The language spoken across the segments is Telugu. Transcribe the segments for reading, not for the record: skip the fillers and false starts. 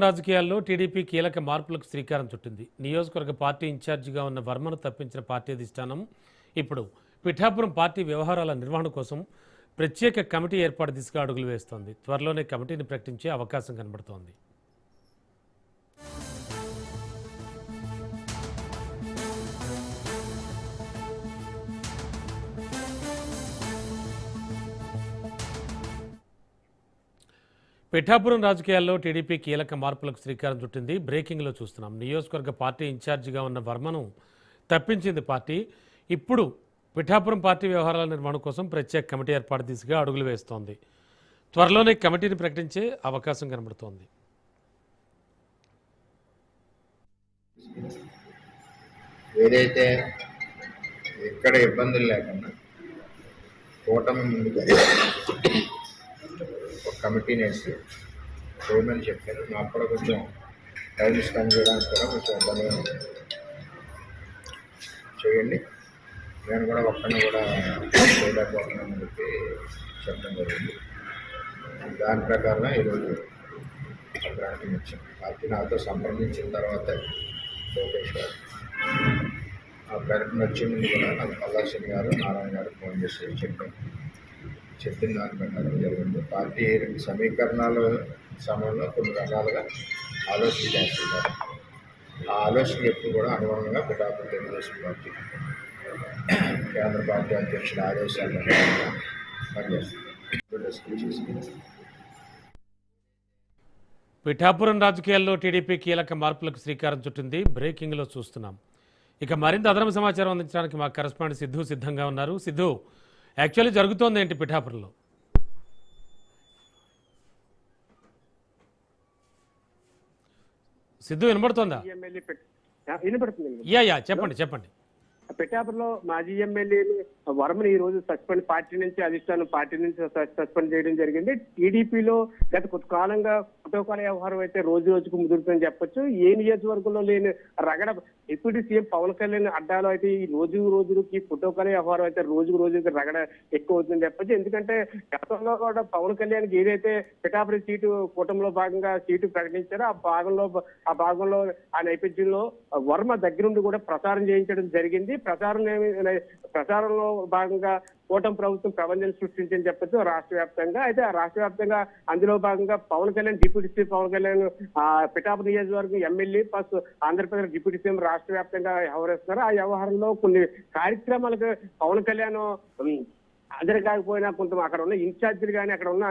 రాజకీయాల్లో టీడీపీ కీలక మార్పులకు శ్రీకారం చుట్టింది. నియోజకవర్గ పార్టీ ఇన్ఛార్జిగా ఉన్న వర్మను తప్పించిన పార్టీ అధిష్టానం ఇప్పుడు పిఠాపురం పార్టీ వ్యవహారాల నిర్వహణ కోసం ప్రత్యేక కమిటీ ఏర్పాటు దిశగా అడుగులు వేస్తోంది. త్వరలోనే కమిటీని ప్రకటించే అవకాశం కనబడుతోంది. పిఠాపురం రాజకీయాల్లో టీడీపీ కీలక మార్పులకు శ్రీకారం చుట్టింది. బ్రేకింగ్లో చూస్తున్నాం. నియోజకవర్గ పార్టీ ఇన్ఛార్జిగా ఉన్న వర్మను తప్పించింది పార్టీ. ఇప్పుడు పిఠాపురం పార్టీ వ్యవహారాల నిర్వహణ కోసం ప్రత్యేక కమిటీ ఏర్పాటు దిశగా అడుగులు వేస్తోంది. త్వరలోనే కమిటీని ప్రకటించే అవకాశం కనబడుతోంది. ఏదైతే ఎక్కడ ఇబ్బందులు లేకుండా కూటమి ముందుకు ఒక కమిటీని వేసి చేయమని చెప్పారు. నాకు కూడా కొంచెం టైం స్పెండ్ చేయడానికి కూడా కొంచెం ఇబ్బందిగా ఉంది. చేయండి, నేను కూడా ఒక్కడిని కూడా చేయలేకపోతున్నానని చెప్పి చెప్పడం జరిగింది. దాని ప్రకారం ఈరోజు అభిప్రాయానికి వచ్చాను. పార్టీ నాతో సంప్రదించిన తర్వాత లోకేష్ గారు ఆ ప్రకటన వచ్చే ముందు కూడా నాకు పల్లాశ్రీ గారు, నారాయణ గారు ఫోన్ చేసి చెప్పిన దాని ప్రకారం జరిగింది. పార్టీ సమీకరణాల సమయంలో కొన్ని రకాలుగా ఆలోచన చేస్తున్నారు. ఆ ఆలోచన ఎప్పుడు కూడా అనుగుణంగా పిఠాపురం తెలుగుదేశం పార్టీ కేంద్ర పార్టీ అధ్యక్షుల ఆదేశాలను పనిచేస్తుంది. పిఠాపురం రాజకీయాల్లో టీడీపీ కీలక మార్పులకు శ్రీకారం చుట్టింది. బ్రేకింగ్లో చూస్తున్నాం. ఇక మరింత అదనపు సమాచారం అందించడానికి మా కరెస్పాండెంట్ సిద్ధు సిద్ధంగా ఉన్నారు. సిద్ధు, యాక్చువల్లీ జరుగుతోంది ఏంటి పిఠాపురంలో? సిద్ధు వినబడుతోందా? యా చెప్పండి. పిఠాపురంలో మాజీ ఎమ్మెల్యే వర్మని ఈ రోజు సస్పెండ్ పార్టీ నుంచి అధిష్టానం పార్టీ నుంచి సస్పెండ్ చేయడం జరిగింది. టీడీపీలో గత కొంతకాలంగా ప్రోటోకాల్ వ్యవహారం అయితే రోజు రోజుకు ముదురుతుందని చెప్పొచ్చు. ఏ నియోజకవర్గంలో లేని రగడ డిప్యూటీ సీఎం పవన్ కళ్యాణ్ అడ్డాలో అయితే ఈ రోజుకి ప్రోటోకాల్ వ్యవహారం అయితే రోజుకి రగడ ఎక్కువ అవుతుందని చెప్పొచ్చు. ఎందుకంటే గతంలో కూడా పవన్ కళ్యాణ్ ఏదైతే పిఠాపురం సీటు కూటమిలో భాగంగా సీటు ప్రకటించారో ఆ భాగంలో ఆ నేపథ్యంలో వర్మ దగ్గరుండి కూడా ప్రచారం చేయించడం జరిగింది. ప్రచారంలో భాగంగా కూటమి ప్రభుత్వం ప్రబంధం సృష్టించని చెప్పచ్చు రాష్ట్ర వ్యాప్తంగా. అయితే ఆ రాష్ట్ర వ్యాప్తంగా అందులో భాగంగా పవన్ కళ్యాణ్ డిప్యూటీ సీఎం పవన్ కళ్యాణ్ పిఠాపురం నియోజకవర్గం MLA plus Andhra Pradesh deputy CM రాష్ట్ర వ్యాప్తంగా వ్యవహరిస్తున్నారు. ఆ వ్యవహారంలో కొన్ని కార్యక్రమాలకు పవన్ కళ్యాణ్ హాజరు కాకపోయినా కొంత అక్కడ ఉన్న ఇన్ఛార్జీలు కానీ అక్కడ ఉన్న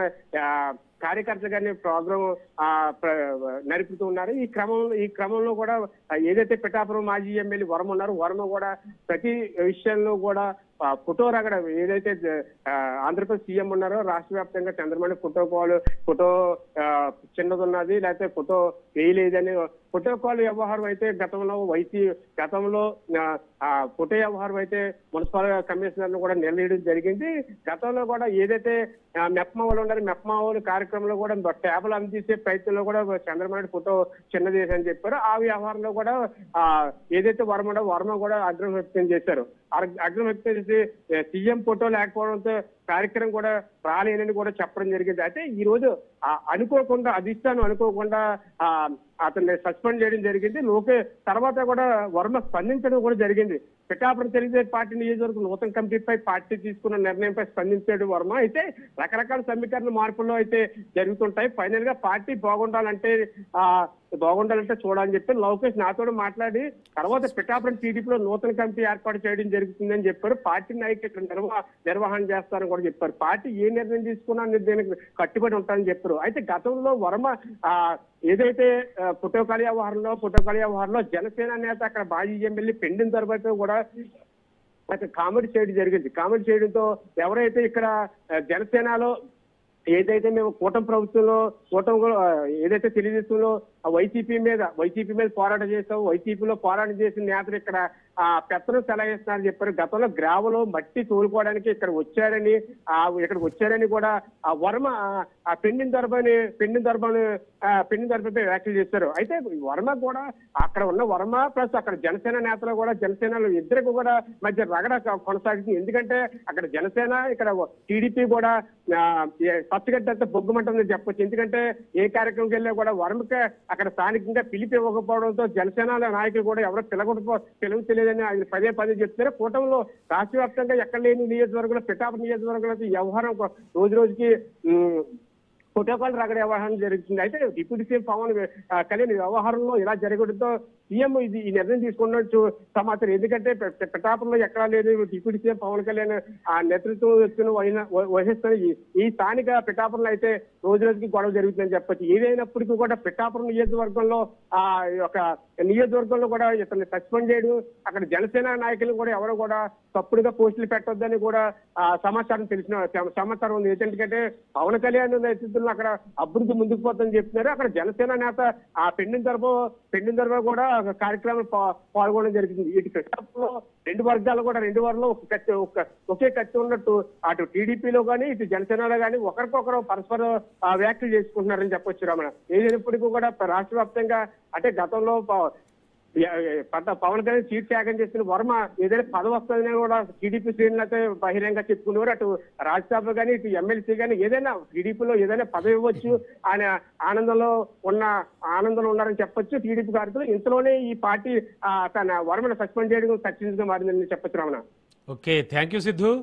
కార్యకర్తలు కానీ ప్రోగ్రాం నడుపుతూ ఉన్నారు. ఈ క్రమంలో కూడా ఏదైతే పిఠాపురం మాజీ ఎమ్మెల్యే వర్మ ఉన్నారో వర్మ కూడా ప్రతి విషయంలో కూడా ఫోటో రగడ ఏదైతే ఆంధ్రప్రదేశ్ సీఎం ఉన్నారో రాష్ట్ర వ్యాప్తంగా చంద్రబాబు ఫోటో చిన్నది ఉన్నది, లేకపోతే ఫోటో వేయలేదని ఫోటోకాల్ వ్యవహారం అయితే గతంలో ఫోటో వ్యవహారం అయితే మున్సిపల్ కమిషనర్ ను కూడా నిలదీయడం జరిగింది. గతంలో కూడా ఏదైతే మెప్మావోలు ఉన్నారు మెప్మావోలు కార్యక్రమంలో కూడా టేబుల్ అందజేసే ప్రయత్నంలో కూడా చంద్రబాబు ఫోటో చిన్నది అని చెప్పారు. ఆ వ్యవహారంలో కూడా ఏదైతే వర్మ కూడా ఆగ్రహం వ్యక్తం చేశారు. ఆగ్రహం వ్యక్తం చేసి సీఎం ఫోటో లేకపోవడంతో కార్యక్రమం కూడా రాలేనని కూడా చెప్పడం జరిగింది. అయితే ఈ రోజు అనుకోకుండా అధిష్టానం అనుకోకుండా అతన్ని సస్పెండ్ చేయడం జరిగింది. తర్వాత కూడా వర్మ స్పందించడం కూడా జరిగింది. పిఠాపురం తెలుగుదేశం పార్టీ నియోజకవర్గం నూతన కమిటీపై పార్టీ తీసుకున్న నిర్ణయంపై స్పందించాడు వర్మ. అయితే రకరకాల సమీకరణ మార్పుల్లో అయితే జరుగుతుంటాయి. ఫైనల్ గా పార్టీ బాగుండాలంటే చూడాలని చెప్పి లోకేష్ నాతో మాట్లాడి తర్వాత పిఠాపురం టీడీపీలో నూతన కమిటీ ఏర్పాటు చేయడం జరుగుతుందని చెప్పారు. పార్టీ నాయకులు నిర్వహణ చేస్తారని కూడా చెప్పారు. పార్టీ ఏ నిర్ణయం తీసుకున్నా దీనికి కట్టుబడి ఉంటారని చెప్పారు. అయితే గతంలో వర్మ ఏదైతే ప్రోటోకాల్ వ్యవహారంలో జనసేన నేత అక్కడ మాజీ ఎమ్మెల్యే పెండిన తర్వాత కూడా కామెంట్ చేయడం జరిగింది. కామెంట్ చేయడంతో ఎవరైతే ఇక్కడ జనసేనలో ఏదైతే మేము కూటమి ఏదైతే తెలుగుదేశంలో వైసీపీ మీద పోరాటం చేస్తాం, వైసీపీలో పోరాటం చేసిన నేతలు ఇక్కడ పెత్తనం సెలవిస్తున్నారని చెప్పారు. గతంలో గ్రావలో మట్టి తోలుకోవడానికి ఇక్కడికి వచ్చారని కూడా ఆ వర్మ ఆ పెండిన దర్బాన్ని వ్యాఖ్యలు చేశారు. అయితే వర్మ కూడా అక్కడ ఉన్న వర్మ ప్లస్ అక్కడ జనసేన నేతలు కూడా జనసేనలు ఇద్దరికి కూడా మధ్య రగడ కొనసాగుతుంది. ఎందుకంటే అక్కడ జనసేన ఇక్కడ టీడీపీ కూడా పచ్చగడ్డంతా బొగ్గుమంటుందని చెప్పొచ్చు. ఎందుకంటే ఏ కార్యక్రమంకి వెళ్ళా కూడా వర్మకే అక్కడ స్థానికంగా పిలిపి ఇవ్వకపోవడంతో జనసేన నాయకులు కూడా ఎవరో పిలువ తెలియదని ఆయన పదే పదే చెప్తున్నారు. కూటమిలో రాష్ట్ర వ్యాప్తంగా ఎక్కడ లేని నియోజకవర్గంలో పిఠాపురం నియోజకవర్గంలో వ్యవహారం రోజు రోజుకి ప్రోటోకాల్ రగడ వ్యవహారం జరుగుతుంది. అయితే డిప్యూటీ సీఎం పవన్ కళ్యాణ్ వ్యవహారంలో ఇలా జరగడంతో సీఎం ఈ నిర్ణయం తీసుకున్నట్టు సమాచారం. ఎందుకంటే పిఠాపురంలో ఎక్కడా లేదు, డిప్యూటీ సీఎం పవన్ కళ్యాణ్ ఆ నేతృత్వం వహిస్తున్న ఈ స్థానిక పిఠాపురంలో అయితే రోజు రోజుకి గొడవ జరుగుతుందని చెప్పొచ్చు. ఏదైనప్పటికీ కూడా పిఠాపురం నియోజకవర్గంలో కూడా ఇతన్ని సస్పెండ్ చేయడం, అక్కడ జనసేన నాయకులు కూడా ఎవరు కూడా తప్పుడుగా పోస్టులు పెట్టొద్దని కూడా సమాచారం ఉంది. ఎందుకంటే పవన్ కళ్యాణ్ నేతృత్వంలో అక్కడ అభివృద్ధి ముందుకు పోతుందని చెప్తున్నారు. అక్కడ జనసేన నేత ఆ పెండిన తరఫు కూడా కార్యక్రమం పాల్గొనడం జరిగింది. ఇటు పిఠాపురంలో రెండు వర్గాలు ఒకే కత్తి ఉన్నట్టు అటు టీడీపీలో కానీ ఇటు జనసేనలో కానీ ఒకరికొకరు పరస్పర వ్యాఖ్యలు చేసుకుంటున్నారని చెప్పొచ్చు రమణ. ఏదైనప్పటికీ కూడా రాష్ట్ర వ్యాప్తంగా అంటే గతంలో పవన్ కళ్యాణ్ సీట్ త్యాగం చేసిన వర్మ ఏదైనా పదవి వస్తుందని కూడా టీడీపీ శ్రేణులు అయితే బహిరంగ చెప్పుకునేవారు. అటు రాజ్యసభ కానీ ఇటు ఎమ్మెల్సీ కానీ ఏదైనా టీడీపీలో ఏదైనా పదవి ఇవ్వచ్చు ఆయన ఆనందంలో ఉన్నారని చెప్పొచ్చు టీడీపీ కార్యకర్తలు. ఇంతలోనే ఈ పార్టీ తన వర్మను సస్పెండ్ చేయడం సక్సెస్గా మారిందని చెప్పొచ్చు Ramana. Okay, thank you Siddhu.